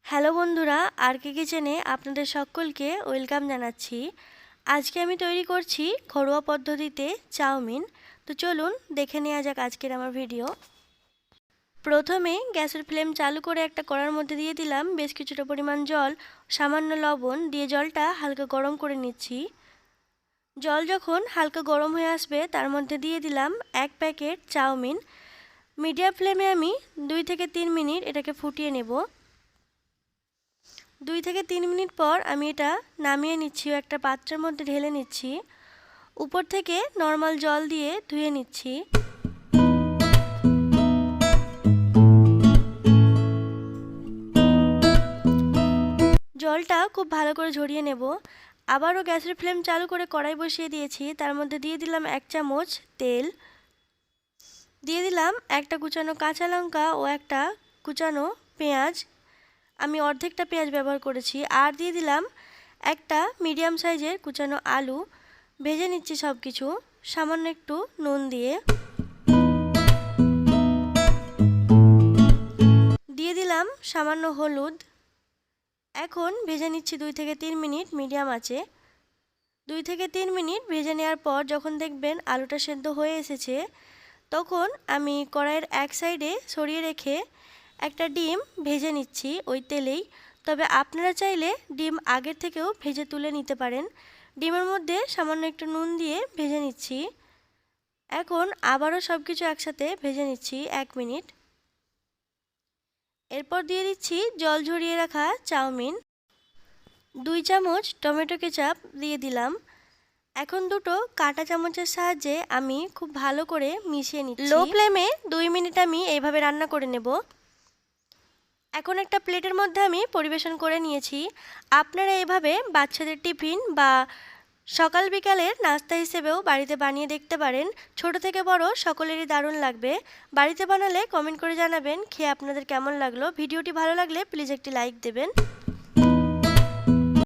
Hello বন্ধুরা, আর কে কিচেনে আপনাদের সকলকে ওয়েলকাম জানাচ্ছি। আজকে আমি তৈরি করছি ঘরোয়া পদ্ধতিতে চাউমিন। তো চলুন দেখে নেওয়া যাক আজকের আমার ভিডিও। প্রথমে গ্যাসের ফ্লেম চালু করে একটা কড়ার মধ্যে দিয়ে দিলাম বেশ কিছুটা পরিমাণ জল, সামান্য লবণ দিয়ে জলটা হালকা গরম করে নিচ্ছি। জল যখন হালকা গরম হয়ে আসবে তার মধ্যে দিয়ে দিলাম 1 প্যাকেট চাউমিন। মিডিয়াম ফ্লেমে আমি 2 থেকে 3 মিনিট এটাকে ফুটিয়ে নেব। 2 থেকে 3 মিনিট পর আমি এটা নামিয়ে নিচ্ছি ও একটা পাত্রের মধ্যে ঢেলে নিচ্ছি। উপর থেকে নর্মাল জল দিয়ে ধুয়ে নিচ্ছি। জলটা খুব ভালো করে ঝরিয়ে নেব। আবারও গ্যাসের ফ্লেম চালু করে কড়াই বসিয়ে দিয়েছি। তার মধ্যে দিয়ে দিলাম 1 চামচ তেল, দিয়ে দিলাম একটা কুচানো কাঁচা লঙ্কা ও একটা কুচানো পেঁয়াজ। আমি অর্ধেকটা পেঁয়াজ ব্যবহার করেছি। আর দিয়ে দিলাম একটা মিডিয়াম সাইজের কুচানো আলু। ভেজে নিচ্ছি সব কিছু সামান্য একটু নুন দিয়ে। দিয়ে দিলাম সামান্য হলুদ। এখন ভেজে নিচ্ছি 2 থেকে 3 মিনিট মিডিয়াম আঁচে। 2 থেকে 3 মিনিট ভেজে নেওয়ার পর যখন দেখবেন আলুটা সেদ্ধ হয়ে এসেছে, তখন আমি কড়াইয়ের এক সাইডে সরিয়ে রেখে একটা ডিম ভেজে নিচ্ছি ওই তেলেই। তবে আপনারা চাইলে ডিম আগের থেকেও ভেজে তুলে নিতে পারেন। ডিমের মধ্যে সামান্য একটু নুন দিয়ে ভেজে নিচ্ছি। এখন আবারও সব কিছু একসাথে ভেজে নিচ্ছি 1 মিনিট। এরপর দিয়ে দিচ্ছি জল ঝরিয়ে রাখা চাউমিন। 2 চামচ টমেটো কেচাপ দিয়ে দিলাম। এখন দুটো কাঁটা চামচের সাহায্যে আমি খুব ভালো করে মিশিয়ে নিচ্ছি। লো ফ্লেমে 2 মিনিট আমি এইভাবে রান্না করে নেব। এখন একটা প্লেটের মধ্যে আমি পরিবেশন করে নিয়েছি। আপনারা এইভাবে বাচ্চাদের টিফিন বা সকাল বিকালের নাস্তা হিসেবেও বাড়িতে বানিয়ে দেখতে পারেন। ছোট থেকে বড় সকলেরই দারুণ লাগবে। বাড়িতে বানালে কমেন্ট করে জানাবেন খেয়ে আপনাদের কেমন লাগলো। ভিডিওটি ভালো লাগলে প্লিজ একটি লাইক দেবেন।